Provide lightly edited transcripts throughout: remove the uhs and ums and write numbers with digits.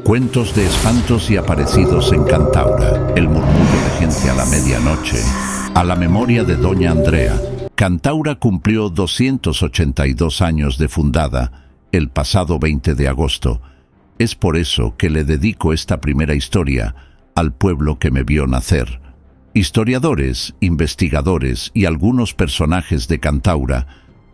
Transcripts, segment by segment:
Cuentos de espantos y aparecidos en Cantaura. El murmullo de gente a la medianoche. A la memoria de Doña Andrea. Cantaura cumplió 282 años de fundada el pasado 20 de agosto. Es por eso que le dedico esta primera historia al pueblo que me vio nacer. Historiadores, investigadores y algunos personajes de Cantaura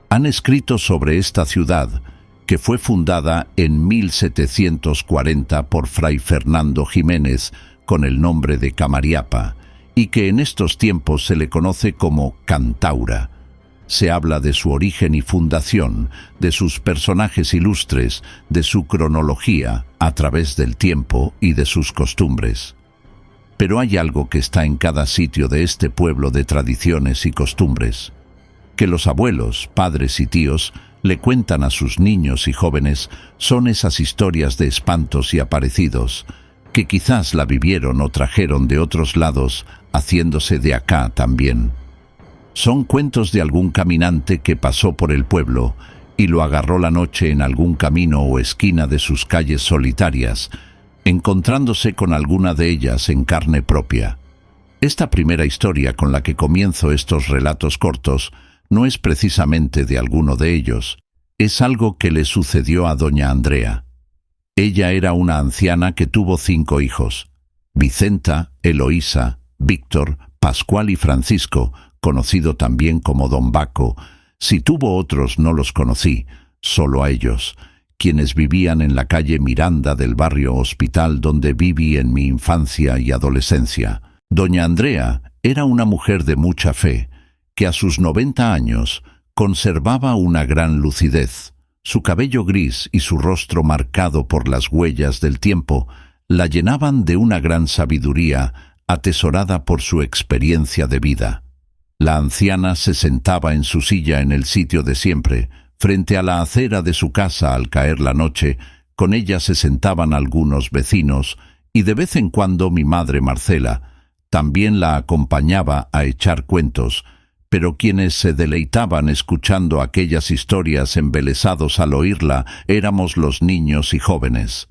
han escrito sobre esta ciudad, que fue fundada en 1740 por Fray Fernando Jiménez con el nombre de Camariapa, y que en estos tiempos se le conoce como Cantaura. Se habla de su origen y fundación, de sus personajes ilustres, de su cronología a través del tiempo y de sus costumbres. Pero hay algo que está en cada sitio de este pueblo de tradiciones y costumbres, que los abuelos, padres y tíos le cuentan a sus niños y jóvenes. Son esas historias de espantos y aparecidos, que quizás la vivieron o trajeron de otros lados, haciéndose de acá también. Son cuentos de algún caminante que pasó por el pueblo y lo agarró la noche en algún camino o esquina de sus calles solitarias, encontrándose con alguna de ellas en carne propia. Esta primera historia con la que comienzo estos relatos cortos no es precisamente de alguno de ellos, es algo que le sucedió a Doña Andrea. Ella era una anciana que tuvo 5 hijos: Vicenta, Eloísa, Víctor, Pascual y Francisco, conocido también como Don Baco. Si tuvo otros no los conocí, solo a ellos, quienes vivían en la calle Miranda del barrio Hospital, donde viví en mi infancia y adolescencia. Doña Andrea era una mujer de mucha fe, que a sus 90 años conservaba una gran lucidez. Su cabello gris y su rostro marcado por las huellas del tiempo la llenaban de una gran sabiduría atesorada por su experiencia de vida. La anciana se sentaba en su silla en el sitio de siempre, frente a la acera de su casa al caer la noche. Con ella se sentaban algunos vecinos y de vez en cuando mi madre Marcela también la acompañaba a echar cuentos, pero quienes se deleitaban escuchando aquellas historias embelesados al oírla éramos los niños y jóvenes.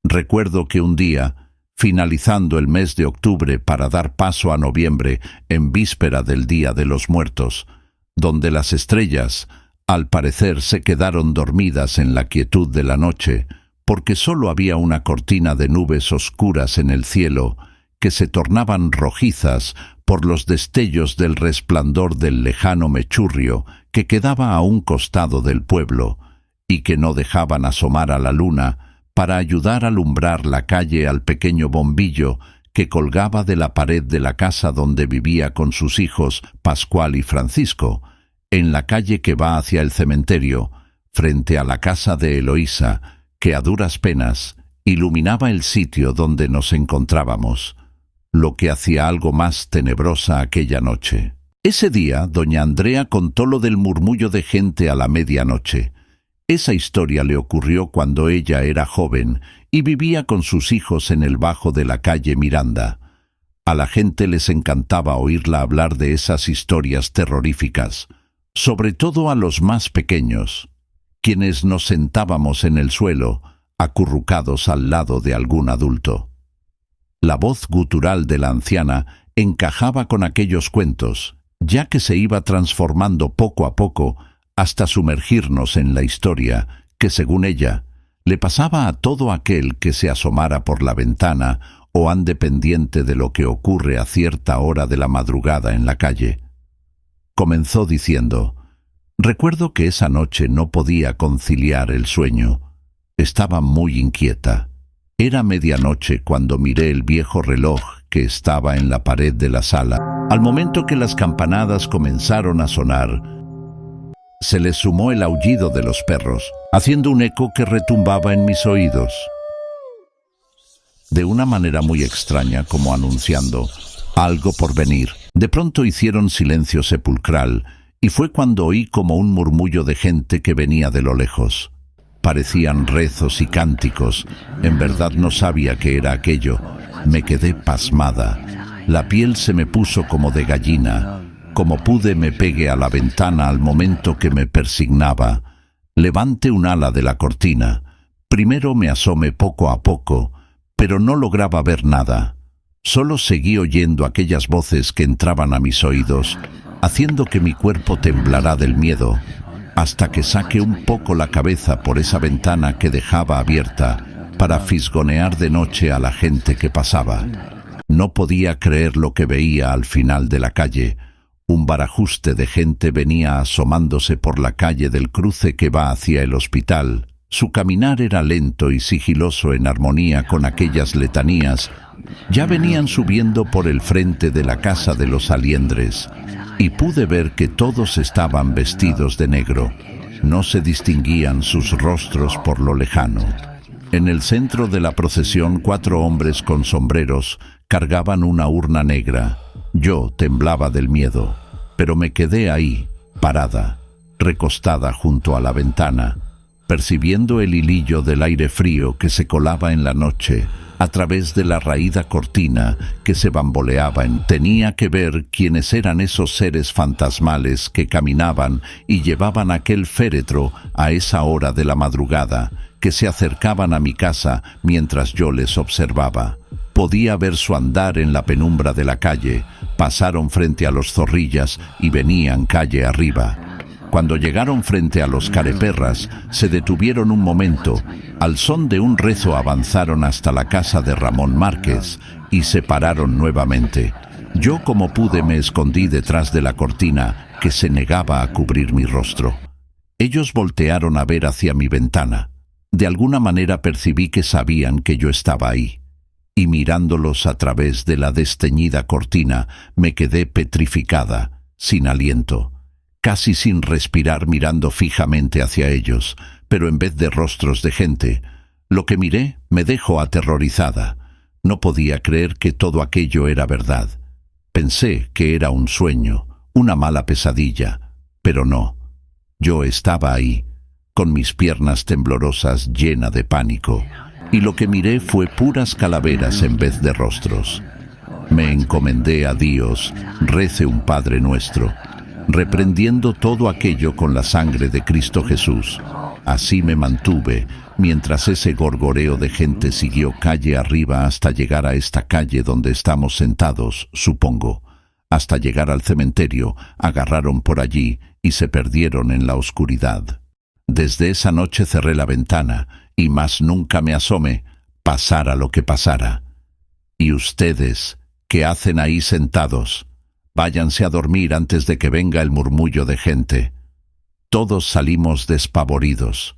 Recuerdo que un día, finalizando el mes de octubre para dar paso a noviembre, en víspera del Día de los Muertos, donde las estrellas, al parecer, se quedaron dormidas en la quietud de la noche, porque sólo había una cortina de nubes oscuras en el cielo, que se tornaban rojizas por los destellos del resplandor del lejano Mechurrio que quedaba a un costado del pueblo, y que no dejaban asomar a la luna para ayudar a alumbrar la calle al pequeño bombillo que colgaba de la pared de la casa donde vivía con sus hijos Pascual y Francisco, en la calle que va hacia el cementerio, frente a la casa de Eloísa, que a duras penas iluminaba el sitio donde nos encontrábamos, lo que hacía algo más tenebrosa aquella noche. Ese día, Doña Andrea contó lo del murmullo de gente a la medianoche. Esa historia le ocurrió cuando ella era joven y vivía con sus hijos en el bajo de la calle Miranda. A la gente les encantaba oírla hablar de esas historias terroríficas, sobre todo a los más pequeños, quienes nos sentábamos en el suelo, acurrucados al lado de algún adulto. La voz gutural de la anciana encajaba con aquellos cuentos, ya que se iba transformando poco a poco hasta sumergirnos en la historia que, según ella, le pasaba a todo aquel que se asomara por la ventana o ande pendiente de lo que ocurre a cierta hora de la madrugada en la calle. Comenzó diciendo: «Recuerdo que esa noche no podía conciliar el sueño. Estaba muy inquieta. Era medianoche cuando miré el viejo reloj que estaba en la pared de la sala. Al momento que las campanadas comenzaron a sonar, se les sumó el aullido de los perros, haciendo un eco que retumbaba en mis oídos, de una manera muy extraña, como anunciando algo por venir. De pronto hicieron silencio sepulcral, y fue cuando oí como un murmullo de gente que venía de lo lejos. Parecían rezos y cánticos. En verdad no sabía qué era aquello. Me quedé pasmada. La piel se me puso como de gallina. Como pude me pegué a la ventana al momento que me persignaba. Levanté un ala de la cortina, Primero me asomé poco a poco, pero no lograba ver nada. Solo seguí oyendo aquellas voces que entraban a mis oídos, haciendo que mi cuerpo temblara del miedo, hasta que saqué un poco la cabeza por esa ventana que dejaba abierta para fisgonear de noche a la gente que pasaba. No podía creer lo que veía al final de la calle. Un barajuste de gente venía asomándose por la calle del cruce que va hacia el hospital. Su caminar era lento y sigiloso en armonía con aquellas letanías. Ya venían subiendo por el frente de la casa de los Aliendres, y pude ver que todos estaban vestidos de negro. No se distinguían sus rostros por lo lejano. En el centro de la procesión 4 hombres con sombreros cargaban una urna negra. Yo temblaba del miedo, pero me quedé ahí, parada, recostada junto a la ventana, percibiendo el hilillo del aire frío que se colaba en la noche a través de la raída cortina que se bamboleaba. Tenía que ver quiénes eran esos seres fantasmales que caminaban y llevaban aquel féretro a esa hora de la madrugada, que se acercaban a mi casa mientras yo les observaba. Podía ver su andar en la penumbra de la calle. Pasaron frente a los Zorrillas y venían calle arriba. Cuando llegaron frente a los Careperras, se detuvieron un momento. Al son de un rezo avanzaron hasta la casa de Ramón Márquez y se pararon nuevamente. Yo, como pude, me escondí detrás de la cortina que se negaba a cubrir mi rostro. Ellos voltearon a ver hacia mi ventana. De alguna manera percibí que sabían que yo estaba ahí. Y mirándolos a través de la desteñida cortina, me quedé petrificada, sin aliento, casi sin respirar, mirando fijamente hacia ellos, pero en vez de rostros de gente. Lo que miré me dejó aterrorizada. No podía creer que todo aquello era verdad. Pensé que era un sueño, una mala pesadilla, pero no. Yo estaba ahí, con mis piernas temblorosas, llena de pánico, y lo que miré fue puras calaveras en vez de rostros. Me encomendé a Dios, recé un Padre Nuestro, reprendiendo todo aquello con la sangre de Cristo Jesús. Así me mantuve, mientras ese gorgoreo de gente siguió calle arriba hasta llegar a esta calle donde estamos sentados, supongo. Hasta llegar al cementerio, agarraron por allí y se perdieron en la oscuridad. Desde esa noche cerré la ventana y más nunca me asomé, pasara lo que pasara. Y ustedes, ¿qué hacen ahí sentados? Váyanse a dormir antes de que venga el murmullo de gente. Todos salimos despavoridos.